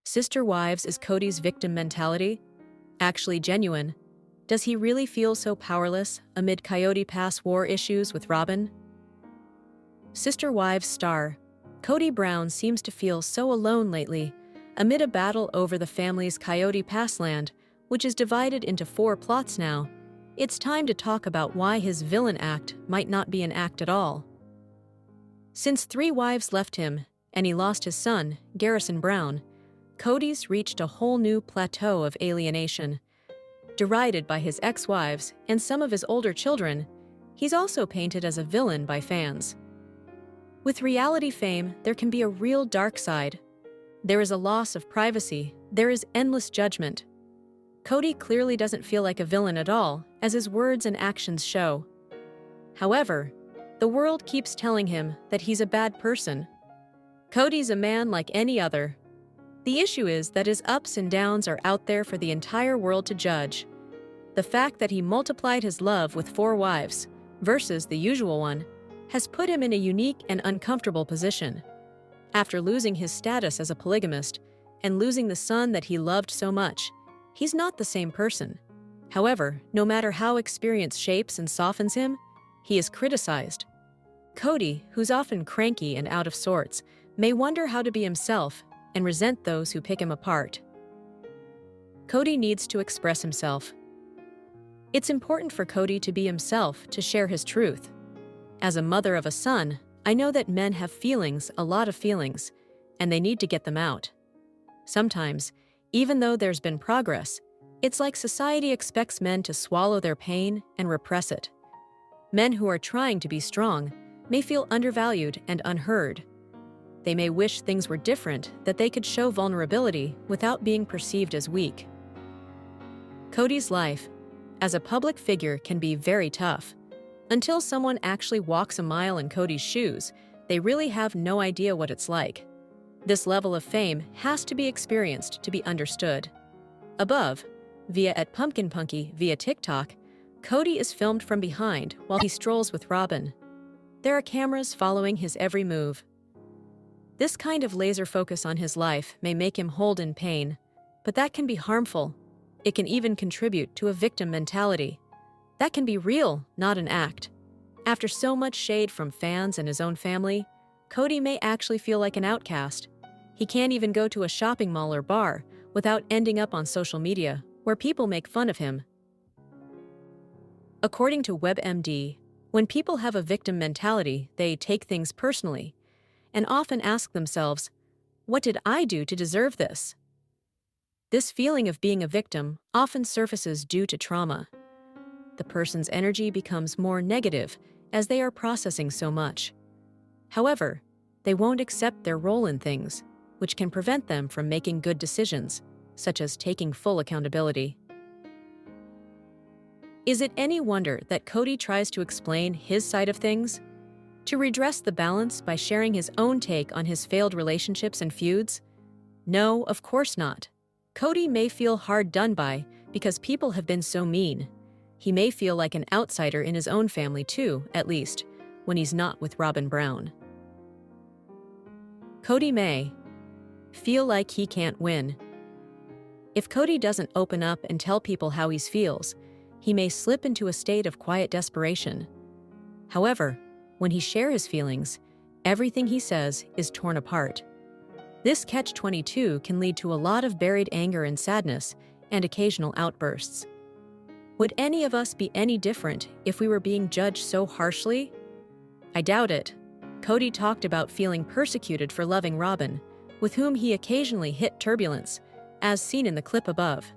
Sister wives, is Kody's victim mentality actually genuine? Does he really feel so powerless amid Coyote Pass war issues with Robyn? Sister wives star Kody Brown seems to feel so alone lately amid a battle over the family's Coyote Pass land, which is divided into 4 plots now. It's time to talk about why his villain act might not be an act at all. Since 3 wives left him and he lost his son, Robyn Brown, Kody's reached a whole new plateau of alienation. Derided by his ex-wives and some of his older children, he's also painted as a villain by fans. With reality fame, there can be a real dark side. There is a loss of privacy. There is endless judgment. Kody clearly doesn't feel like a villain at all, as his words and actions show. However, the world keeps telling him that he's a bad person. Kody's a man like any other. The issue is that his ups and downs are out there for the entire world to judge. The fact that he multiplied his love with 4 wives versus the usual one has put him in a unique and uncomfortable position. After losing his status as a polygamist and losing the son that he loved so much, he's not the same person. However, no matter how experience shapes and softens him, he is criticized. Kody, who's often cranky and out of sorts, may wonder how to be himself and resent those who pick him apart. Kody needs to express himself. It's important for Kody to be himself, to share his truth. As a mother of a son, I know that men have feelings, a lot of feelings, and they need to get them out. Sometimes, even though there's been progress, it's like society expects men to swallow their pain and repress it. Men who are trying to be strong may feel undervalued and unheard. They may wish things were different, that they could show vulnerability without being perceived as weak. Kody's life as a public figure can be very tough. Until someone actually walks a mile in Kody's shoes, they really have no idea what it's like. This level of fame has to be experienced to be understood. Above, via @PumpkinPunky via TikTok, Kody is filmed from behind while he strolls with Robyn. There are cameras following his every move. This kind of laser focus on his life may make him hold in pain, but that can be harmful. It can even contribute to a victim mentality. That can be real, not an act. After so much shade from fans and his own family, Kody may actually feel like an outcast. He can't even go to a shopping mall or bar without ending up on social media, where people make fun of him. According to WebMD, when people have a victim mentality, they take things personally and often ask themselves, "What did I do to deserve this?" This feeling of being a victim often surfaces due to trauma. The person's energy becomes more negative as they are processing so much. However, they won't accept their role in things, which can prevent them from making good decisions, such as taking full accountability. Is it any wonder that Kody tries to explain his side of things? To redress the balance by sharing his own take on his failed relationships and feuds? No, of course not. Kody may feel hard done by because people have been so mean. He may feel like an outsider in his own family too, at least, when he's not with Robyn Brown. Kody may feel like he can't win. If Kody doesn't open up and tell people how he feels, he may slip into a state of quiet desperation. However, when he shares his feelings, everything he says is torn apart. This catch-22 can lead to a lot of buried anger and sadness and occasional outbursts. Would any of us be any different if we were being judged so harshly? I doubt it. Kody talked about feeling persecuted for loving Robyn, with whom he occasionally hit turbulence, as seen in the clip above.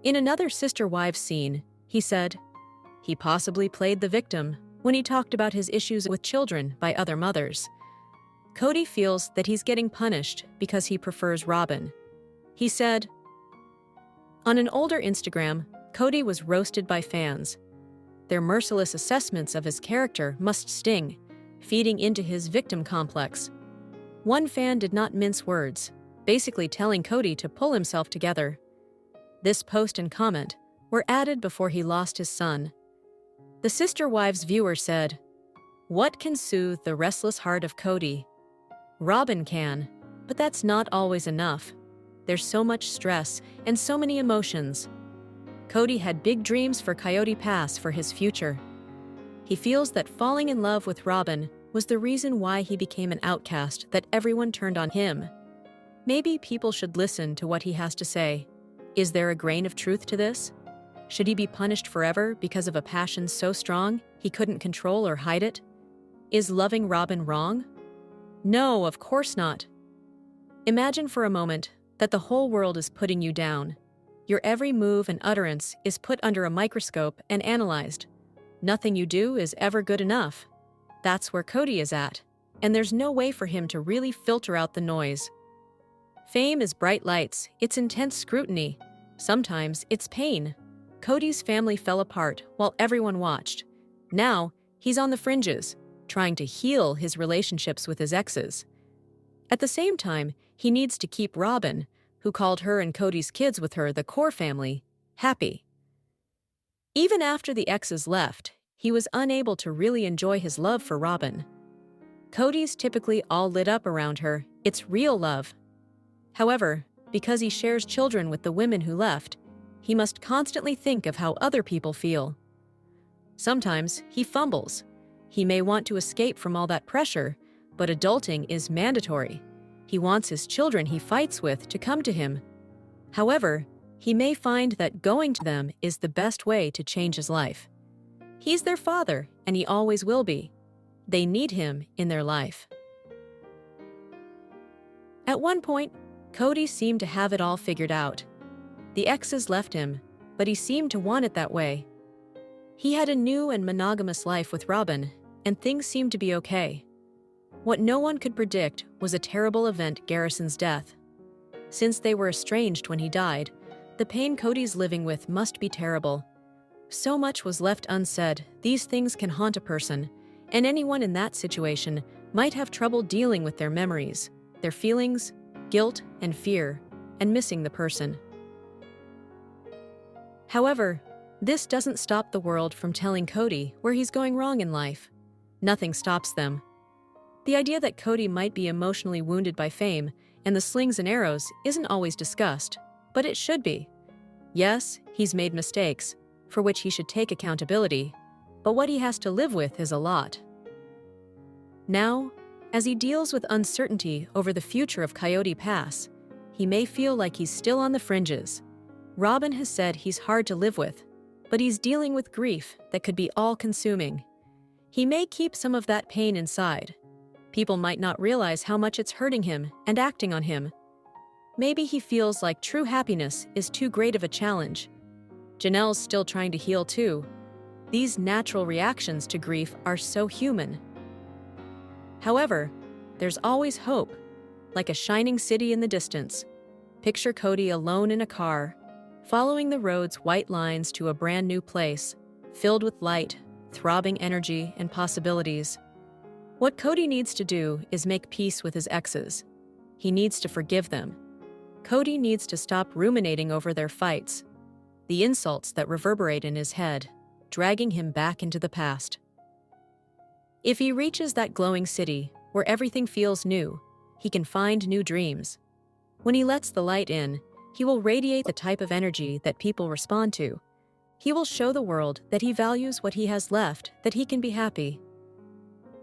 In another Sister Wives scene, he said he possibly played the victim when he talked about his issues with children by other mothers. Kody feels that he's getting punished because he prefers Robyn. He said, on an older Instagram, Kody was roasted by fans. Their merciless assessments of his character must sting, feeding into his victim complex. One fan did not mince words, basically telling Kody to pull himself together. This post and comment were added before he lost his son. The Sister Wives viewer said, "What can soothe the restless heart of Kody? Robyn can, but that's not always enough. There's so much stress and so many emotions. Kody had big dreams for Coyote Pass for his future. He feels that falling in love with Robyn was the reason why he became an outcast, that everyone turned on him. Maybe people should listen to what he has to say. Is there a grain of truth to this? Should he be punished forever because of a passion so strong he couldn't control or hide it? Is loving Robyn wrong? No, of course not. Imagine for a moment that the whole world is putting you down. Your every move and utterance is put under a microscope and analyzed. Nothing you do is ever good enough. That's where Kody is at, and there's no way for him to really filter out the noise. Fame is bright lights, it's intense scrutiny. Sometimes it's pain. Kody's family fell apart while everyone watched. Now, he's on the fringes, trying to heal his relationships with his exes. At the same time, he needs to keep Robyn, who called her and Kody's kids with her the core family, happy. Even after the exes left, he was unable to really enjoy his love for Robyn. Kody's typically all lit up around her, it's real love. However, because he shares children with the women who left, he must constantly think of how other people feel. Sometimes he fumbles. He may want to escape from all that pressure, but adulting is mandatory. He wants his children he fights with to come to him. However, he may find that going to them is the best way to change his life. He's their father, and he always will be. They need him in their life. At one point, Kody seemed to have it all figured out. The exes left him, but he seemed to want it that way. He had a new and monogamous life with Robyn, and things seemed to be okay. What no one could predict was a terrible event, Garrison's death. Since they were estranged when he died, the pain Kody's living with must be terrible. So much was left unsaid. These things can haunt a person, and anyone in that situation might have trouble dealing with their memories, their feelings, guilt, and fear, and missing the person. However, this doesn't stop the world from telling Kody where he's going wrong in life. Nothing stops them. The idea that Kody might be emotionally wounded by fame and the slings and arrows isn't always discussed, but it should be. Yes, he's made mistakes, for which he should take accountability, but what he has to live with is a lot. Now, as he deals with uncertainty over the future of Coyote Pass, he may feel like he's still on the fringes. Robyn has said he's hard to live with, but he's dealing with grief that could be all-consuming. He may keep some of that pain inside. People might not realize how much it's hurting him and acting on him. Maybe he feels like true happiness is too great of a challenge. Janelle's still trying to heal too. These natural reactions to grief are so human. However, there's always hope, like a shining city in the distance. Picture Kody alone in a car, following the road's white lines to a brand new place, filled with light, throbbing energy, and possibilities. What Kody needs to do is make peace with his exes. He needs to forgive them. Kody needs to stop ruminating over their fights, the insults that reverberate in his head, dragging him back into the past. If he reaches that glowing city, where everything feels new, he can find new dreams. When he lets the light in, he will radiate the type of energy that people respond to. He will show the world that he values what he has left, that he can be happy.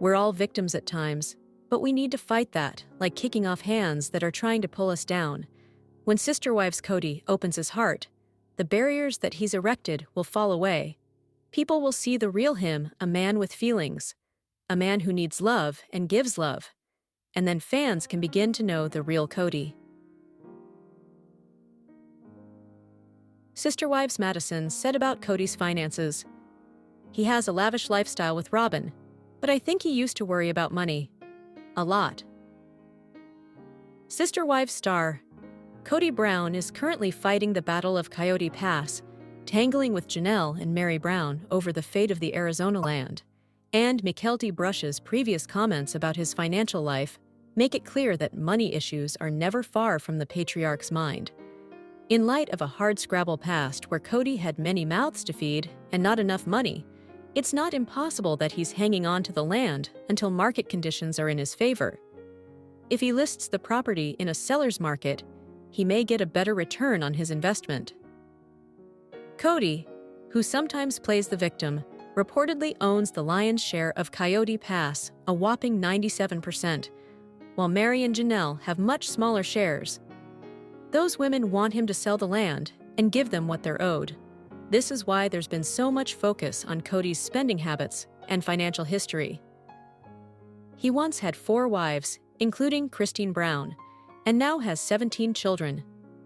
We're all victims at times, but we need to fight that, like kicking off hands that are trying to pull us down. When Sister Wives Kody opens his heart, the barriers that he's erected will fall away. People will see the real him, a man with feelings, a man who needs love and gives love. And then fans can begin to know the real Kody. Sister Wives Madison said about Kody's finances, "He has a lavish lifestyle with Robyn, but I think he used to worry about money. A lot." Sister Wives star Kody Brown is currently fighting the battle of Coyote Pass, tangling with Janelle and Mary Brown over the fate of the Arizona land. And Mykelti Brush's previous comments about his financial life make it clear that money issues are never far from the patriarch's mind. In light of a hardscrabble past where Kody had many mouths to feed and not enough money, it's not impossible that he's hanging on to the land until market conditions are in his favor. If he lists the property in a seller's market, he may get a better return on his investment. Kody, who sometimes plays the victim, reportedly owns the lion's share of Coyote Pass, a whopping 97%, while Meri and Janelle have much smaller shares. Those women want him to sell the land and give them what they're owed. This is why there's been so much focus on Kody's spending habits and financial history. He once had 4 wives, including Kody Brown, and now has 17 children.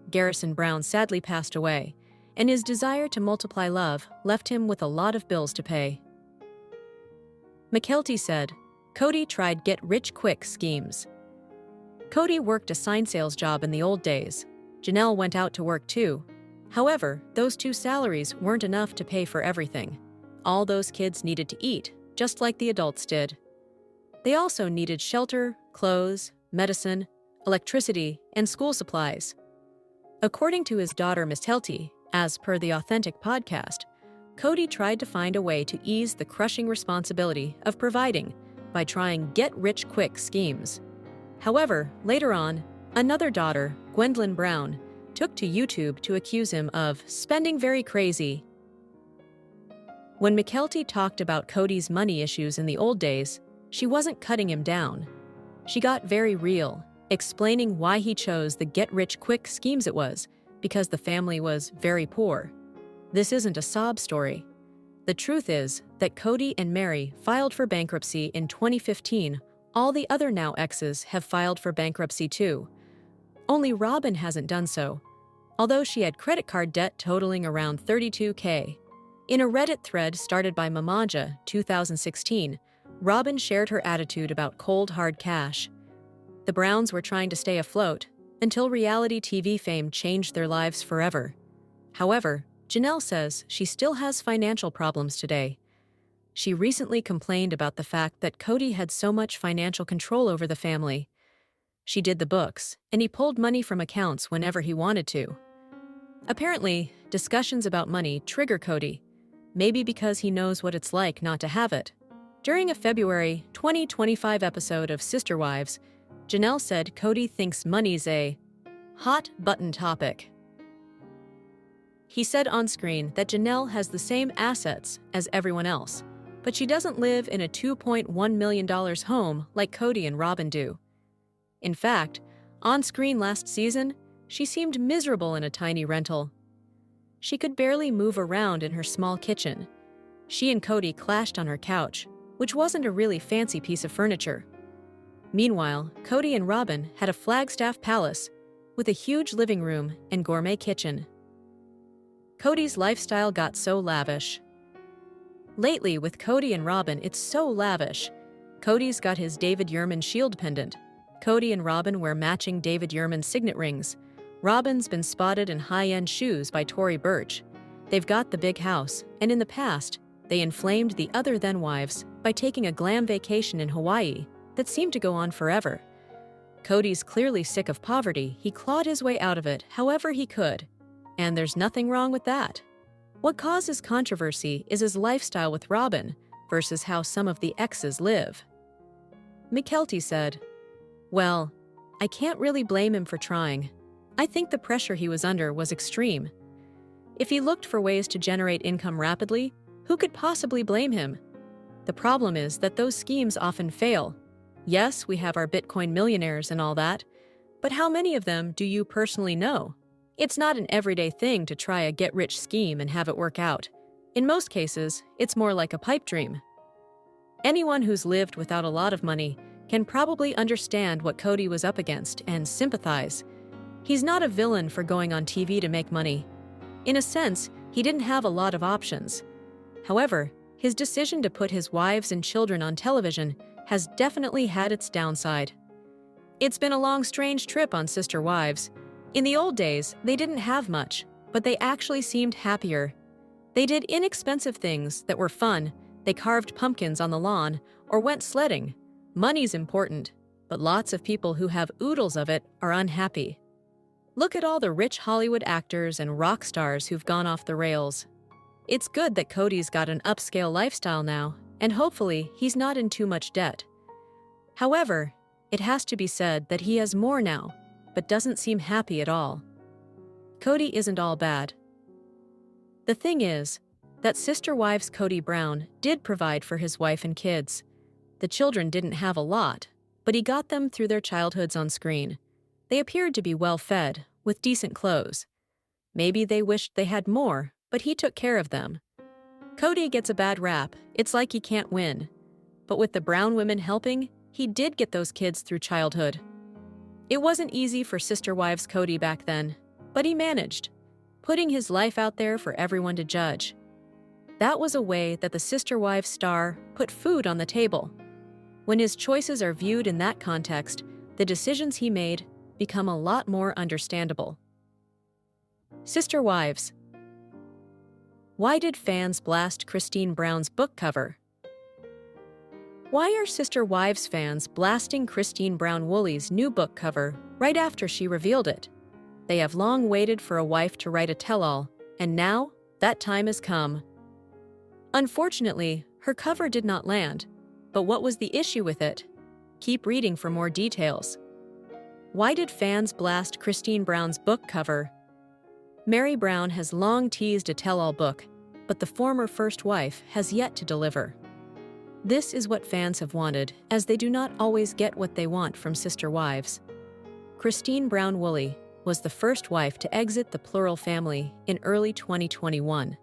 Garrison Brown sadly passed away, and his desire to multiply love left him with a lot of bills to pay. Mykelti said, Kody tried get-rich-quick schemes. Kody worked a sign sales job in the old days. Janelle went out to work too. However, those 2 salaries weren't enough to pay for everything. All those kids needed to eat, just like the adults did. They also needed shelter, clothes, medicine, electricity, and school supplies. According to his daughter Mykelti, as per the Authentic podcast, Kody tried to find a way to ease the crushing responsibility of providing by trying get-rich-quick schemes. However, later on, another daughter, Robyn Brown, took to YouTube to accuse him of spending very crazy. When Mykelti talked about Kody's money issues in the old days, she wasn't cutting him down. She got very real, explaining why he chose the get-rich-quick schemes it was, because the family was very poor. This isn't a sob story. The truth is that Kody and Meri filed for bankruptcy in 2015. All the other now exes have filed for bankruptcy too. Only Robyn hasn't done so, although she had credit card debt totaling around $32,000. In a Reddit thread started by Mamaja 2016, Robyn shared her attitude about cold hard cash. The Browns were trying to stay afloat until reality TV fame changed their lives forever. However, Janelle says she still has financial problems today. She recently complained about the fact that Kody had so much financial control over the family. She did the books, and he pulled money from accounts whenever he wanted to. Apparently, discussions about money trigger Kody, maybe because he knows what it's like not to have it. During a February 2025 episode of Sister Wives, Janelle said Kody thinks money's a hot-button topic. He said on screen that Janelle has the same assets as everyone else, but she doesn't live in a $2.1 million home like Kody and Robyn do. In fact, on screen last season, she seemed miserable in a tiny rental. She could barely move around in her small kitchen. She and Kody clashed on her couch, which wasn't a really fancy piece of furniture. Meanwhile, Kody and Robyn had a Flagstaff palace with a huge living room and gourmet kitchen. Kody's lifestyle got so lavish. Lately, with Kody and Robyn, it's so lavish. Kody's got his David Yurman shield pendant. Kody and Robyn wear matching David Yurman signet rings. Robyn's been spotted in high-end shoes by Tory Burch. They've got the big house, and in the past, they inflamed the other-than wives by taking a glam vacation in Hawaii that seemed to go on forever. Kody's clearly sick of poverty. He clawed his way out of it however he could. And there's nothing wrong with that. What causes controversy is his lifestyle with Robyn versus how some of the exes live. Mykelti said, "Well, I can't really blame him for trying. I think the pressure he was under was extreme. If he looked for ways to generate income rapidly, who could possibly blame him? The problem is that those schemes often fail. Yes, we have our Bitcoin millionaires and all that, but how many of them do you personally know? It's not an everyday thing to try a get-rich scheme and have it work out. In most cases, it's more like a pipe dream. Anyone who's lived without a lot of money can probably understand what Kody was up against and sympathize. He's not a villain for going on TV to make money. In a sense, he didn't have a lot of options. However, his decision to put his wives and children on television has definitely had its downside. It's been a long, strange trip on Sister Wives. In the old days, they didn't have much, but they actually seemed happier. They did inexpensive things that were fun. They carved pumpkins on the lawn or went sledding. Money's important, but lots of people who have oodles of it are unhappy. Look at all the rich Hollywood actors and rock stars who've gone off the rails. It's good that Kody's got an upscale lifestyle now, and hopefully he's not in too much debt. However, it has to be said that he has more now. but doesn't seem happy at all. Kody isn't all bad. The thing is that Sister Wives Kody Brown did provide for his wife and kids. The children didn't have a lot, but he got them through their childhoods on screen. They appeared to be well-fed, with decent clothes. Maybe they wished they had more, but he took care of them. Kody gets a bad rap. It's like he can't win. But with the Brown women helping, he did get those kids through childhood. It wasn't easy for Sister Wives Kody back then, but he managed, putting his life out there for everyone to judge. That was a way that the Sister Wives star put food on the table. When his choices are viewed in that context, the decisions he made become a lot more understandable. Sister Wives. Why did fans blast Christine Brown's book cover? Why are Sister Wives fans blasting Christine Brown Woolley's new book cover right after she revealed it? They have long waited for a wife to write a tell-all, and now that time has come. Unfortunately, her cover did not land. But what was the issue with it? Keep reading for more details. Why did fans blast Christine Brown's book cover? Mary Brown has long teased a tell-all book, but the former first wife has yet to deliver. This is what fans have wanted, as they do not always get what they want from Sister Wives. Christine Brown Woolley was the first wife to exit the plural family in early 2021.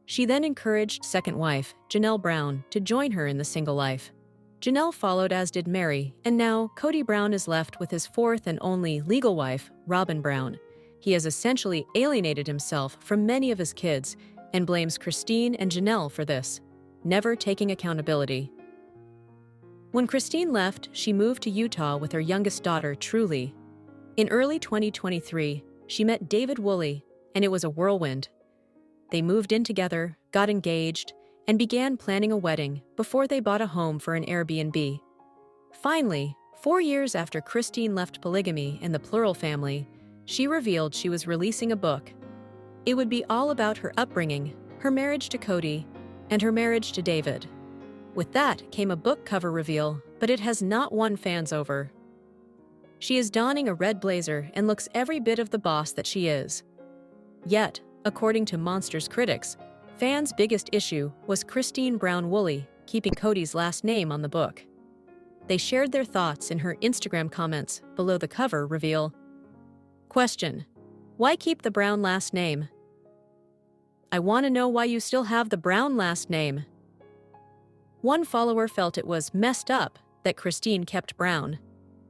She then encouraged second wife, Janelle Brown, to join her in the single life. Janelle followed, as did Mary, and now Kody Brown is left with his fourth and only legal wife, Robyn Brown. He has essentially alienated himself from many of his kids and blames Christine and Janelle for this, never taking accountability. When Christine left, she moved to Utah with her youngest daughter, Truly. In early 2023, she met David Woolley, and it was a whirlwind. They moved in together, got engaged, and began planning a wedding before they bought a home for an Airbnb. Finally, 4 years after Christine left polygamy and the plural family, she revealed she was releasing a book. It would be all about her upbringing, her marriage to Kody, and her marriage to David. With that came a book cover reveal, but it has not won fans over. She is donning a red blazer and looks every bit of the boss that she is. Yet, according to Monster's critics, fans' biggest issue was Christine Brown Woolley keeping Kody's last name on the book. They shared their thoughts in her Instagram comments below the cover reveal. Question: why keep the Brown last name? I want to know why you still have the Brown last name. One follower felt it was messed up that Christine kept Brown,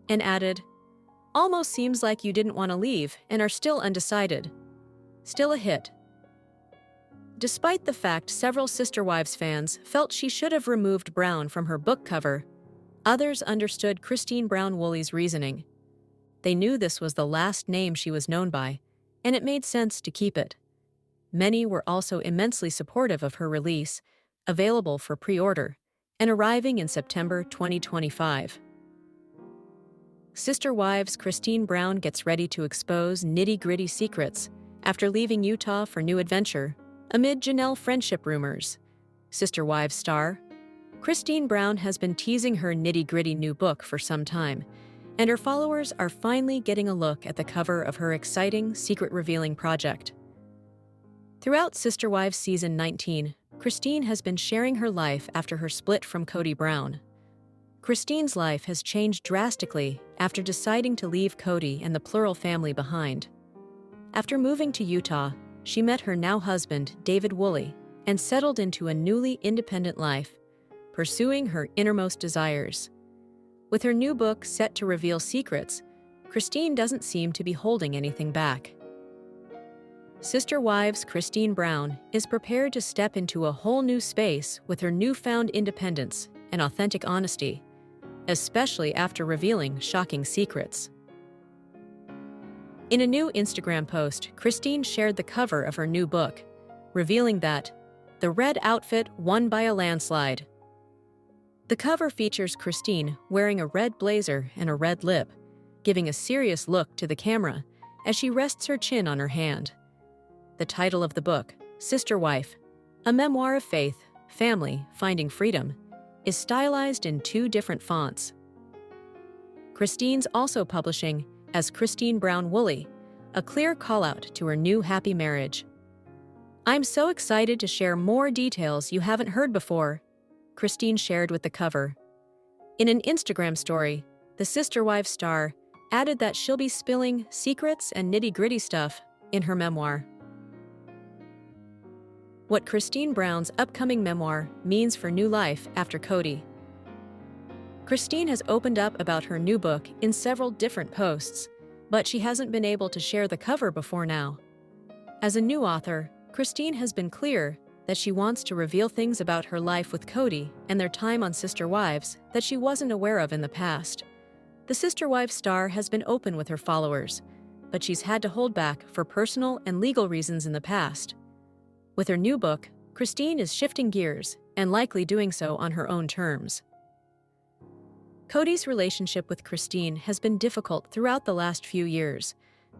and added, almost seems like you didn't want to leave and are still undecided. Still a hit. Despite the fact several Sister Wives fans felt she should have removed Brown from her book cover, others understood Christine Brown Woolley's reasoning. They knew this was the last name she was known by, and it made sense to keep it. Many were also immensely supportive of her release, available for pre-order, and arriving in September 2025. Sister Wives Christine Brown gets ready to expose nitty-gritty secrets after leaving Utah for new adventure, amid Janelle friendship rumors. Sister Wives star Christine Brown has been teasing her nitty-gritty new book for some time, and her followers are finally getting a look at the cover of her exciting, secret-revealing project. Throughout Sister Wives Season 19, Christine has been sharing her life after her split from Kody Brown. Christine's life has changed drastically after deciding to leave Kody and the plural family behind. After moving to Utah, she met her now husband, David Woolley, and settled into a newly independent life, pursuing her innermost desires. With her new book set to reveal secrets, Christine doesn't seem to be holding anything back. Sister Wives Christine Brown is prepared to step into a whole new space with her newfound independence and authentic honesty, especially after revealing shocking secrets. In a new Instagram post, Christine shared the cover of her new book, revealing that the red outfit won by a landslide. The cover features Christine wearing a red blazer and a red lip, giving a serious look to the camera as she rests her chin on her hand. The title of the book, Sister Wife, a memoir of faith, family, finding freedom, is stylized in 2 different fonts. Christine's also publishing as Christine Brown Woolley, a clear call-out to her new happy marriage. "I'm so excited to share more details you haven't heard before," Christine shared with the cover. In an Instagram story, the Sister Wives star added that she'll be spilling secrets and nitty-gritty stuff in her memoir. What Christine Brown's upcoming memoir means for new life after Kody. Christine has opened up about her new book in several different posts, but she hasn't been able to share the cover before now. As a new author, Christine has been clear that she wants to reveal things about her life with Kody and their time on Sister Wives that she wasn't aware of in the past. The Sister Wives star has been open with her followers, but she's had to hold back for personal and legal reasons in the past. With her new book, Christine is shifting gears and likely doing so on her own terms. Kody's relationship with Christine has been difficult throughout the last few years,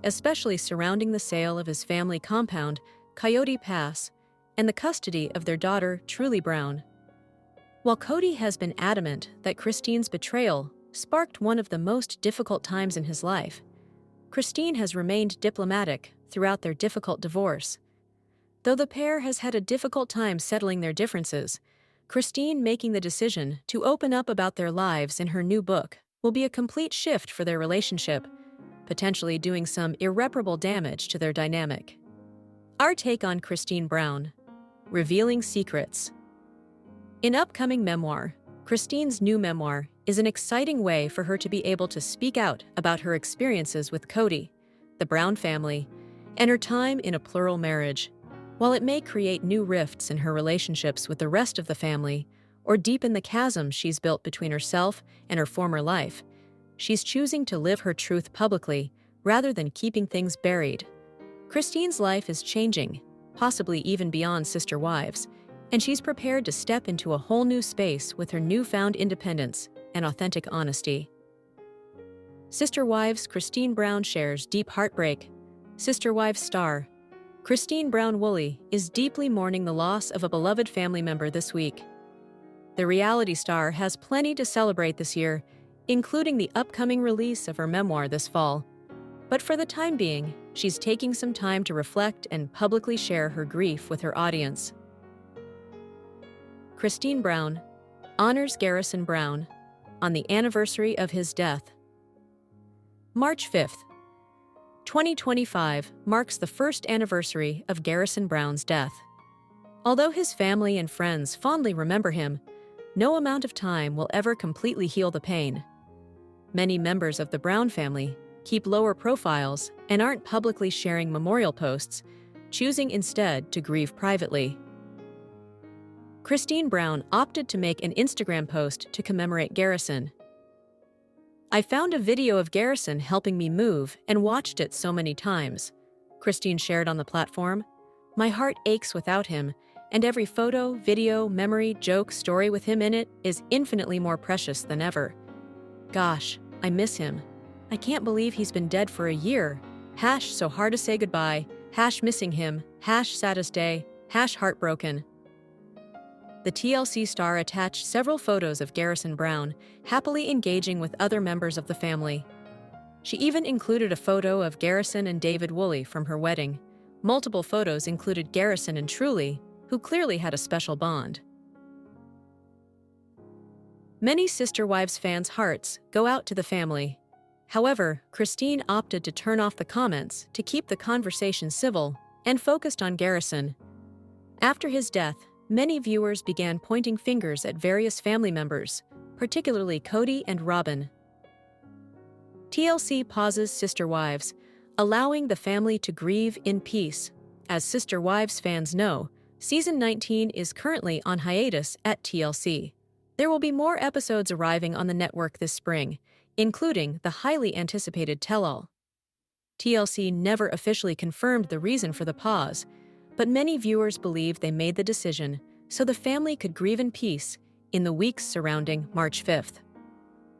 especially surrounding the sale of his family compound, Coyote Pass, and the custody of their daughter, Robyn Brown. While Kody has been adamant that Christine's betrayal sparked one of the most difficult times in his life, Christine has remained diplomatic throughout their difficult divorce. Though the pair has had a difficult time settling their differences, Christine making the decision to open up about their lives in her new book will be a complete shift for their relationship, potentially doing some irreparable damage to their dynamic. Our take on Christine Brown: revealing secrets. In upcoming memoir, Christine's new memoir is an exciting way for her to be able to speak out about her experiences with Kody, the Brown family, and her time in a plural marriage. While it may create new rifts in her relationships with the rest of the family or deepen the chasm she's built between herself and her former life, she's choosing to live her truth publicly rather than keeping things buried. Christine's life is changing, possibly even beyond Sister Wives, and she's prepared to step into a whole new space with her newfound independence and authentic honesty. Sister Wives Christine Brown shares deep heartbreak. Sister Wives star Christine Brown Woolley is deeply mourning the loss of a beloved family member this week. The reality star has plenty to celebrate this year, including the upcoming release of her memoir this fall. But for the time being, she's taking some time to reflect and publicly share her grief with her audience. Christine Brown honors Garrison Brown on the anniversary of his death. March 5th, 2025 marks the first anniversary of Garrison Brown's death. Although his family and friends fondly remember him, no amount of time will ever completely heal the pain. Many members of the Brown family keep lower profiles and aren't publicly sharing memorial posts, choosing instead to grieve privately. Christine Brown opted to make an Instagram post to commemorate Garrison. "I found a video of Garrison helping me move and watched it so many times," Christine shared on the platform. "My heart aches without him, and every photo, video, memory, joke, story with him in it is infinitely more precious than ever. Gosh, I miss him. I can't believe he's been dead for a year. So hard to say goodbye. Missing him. Saddest day. Heartbroken." The TLC star attached several photos of Garrison Brown happily engaging with other members of the family. She even included a photo of Garrison and David Woolley from her wedding. Multiple photos included Garrison and Robyn, who clearly had a special bond. Many Sister Wives fans' hearts go out to the family. However, Christine opted to turn off the comments to keep the conversation civil and focused on Garrison. After his death, many viewers began pointing fingers at various family members, particularly Kody and Robyn. TLC pauses Sister Wives, allowing the family to grieve in peace. As Sister Wives fans know, Season 19 is currently on hiatus at TLC. There will be more episodes arriving on the network this spring, including the highly anticipated Tell-All. TLC never officially confirmed the reason for the pause, but many viewers believe they made the decision so the family could grieve in peace in the weeks surrounding March 5th.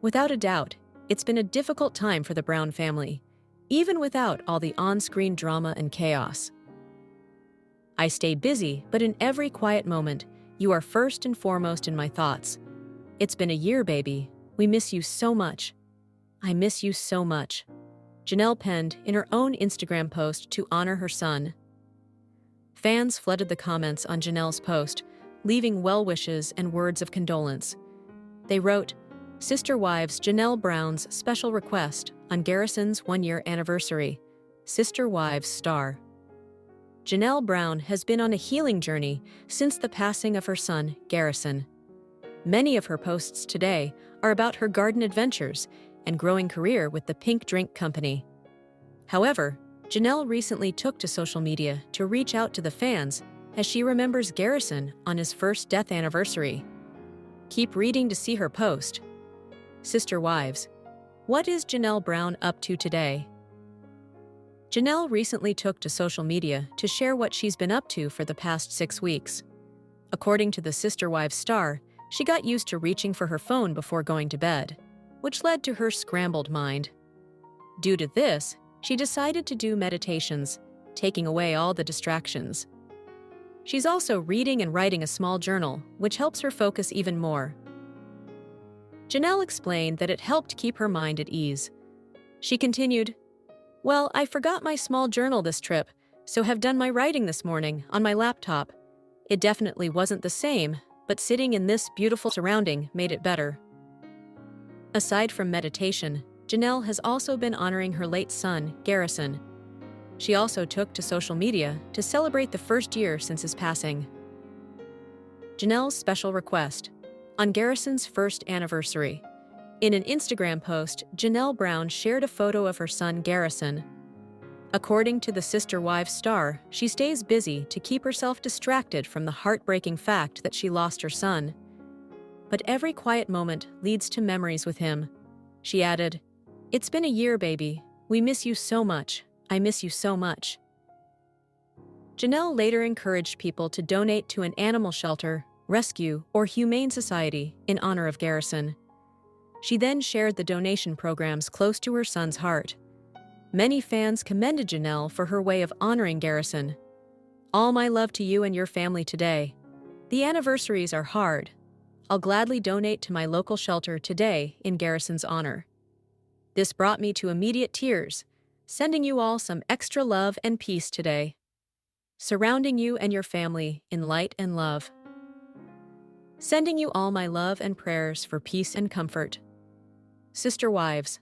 Without a doubt, it's been a difficult time for the Brown family, even without all the on-screen drama and chaos. "I stay busy, but in every quiet moment, you are first and foremost in my thoughts. It's been a year, baby. We miss you so much. I miss you so much," Janelle penned in her own Instagram post to honor her son. Fans flooded the comments on Janelle's post, leaving well wishes and words of condolence. They wrote, "Sister Wives Janelle Brown's special request on Garrison's 1-year anniversary. Sister Wives star." Janelle Brown has been on a healing journey since the passing of her son, Garrison. Many of her posts today are about her garden adventures and growing career with the Pink Drink Company. However, Janelle recently took to social media to reach out to the fans as she remembers Garrison on his first death anniversary. Keep reading to see her post. Sister Wives, what is Janelle Brown up to today? Janelle recently took to social media to share what she's been up to for the past 6 weeks. According to the Sister Wives star, she got used to reaching for her phone before going to bed, which led to her scrambled mind. Due to this, she decided to do meditations, taking away all the distractions. She's also reading and writing a small journal, which helps her focus even more. Janelle explained that it helped keep her mind at ease. She continued, "Well, I forgot my small journal this trip, so have done my writing this morning on my laptop. It definitely wasn't the same, but sitting in this beautiful surrounding made it better." Aside from meditation, Janelle has also been honoring her late son, Garrison. She also took to social media to celebrate the first year since his passing. Janelle's special request on Garrison's first anniversary. In an Instagram post, Janelle Brown shared a photo of her son, Garrison. According to the Sister Wives star, she stays busy to keep herself distracted from the heartbreaking fact that she lost her son. But every quiet moment leads to memories with him. She added, "It's been a year, baby. We miss you so much. I miss you so much." Janelle later encouraged people to donate to an animal shelter, rescue, or humane society in honor of Garrison. She then shared the donation programs close to her son's heart. Many fans commended Janelle for her way of honoring Garrison. "All my love to you and your family today. The anniversaries are hard. I'll gladly donate to my local shelter today in Garrison's honor. This brought me to immediate tears, sending you all some extra love and peace today. Surrounding you and your family in light and love. Sending you all my love and prayers for peace and comfort." Sister Wives,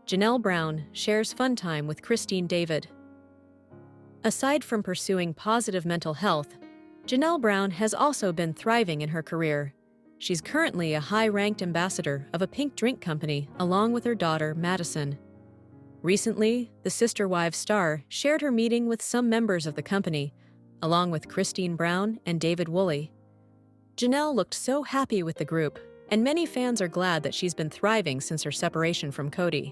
Janelle Brown shares fun time with Christine David. Aside from pursuing positive mental health, Janelle Brown has also been thriving in her career. She's currently a high-ranked ambassador of a pink drink company along with her daughter, Madison. Recently, the Sister Wives star shared her meeting with some members of the company, along with Christine Brown and David Woolley. Janelle looked so happy with the group, and many fans are glad that she's been thriving since her separation from Kody.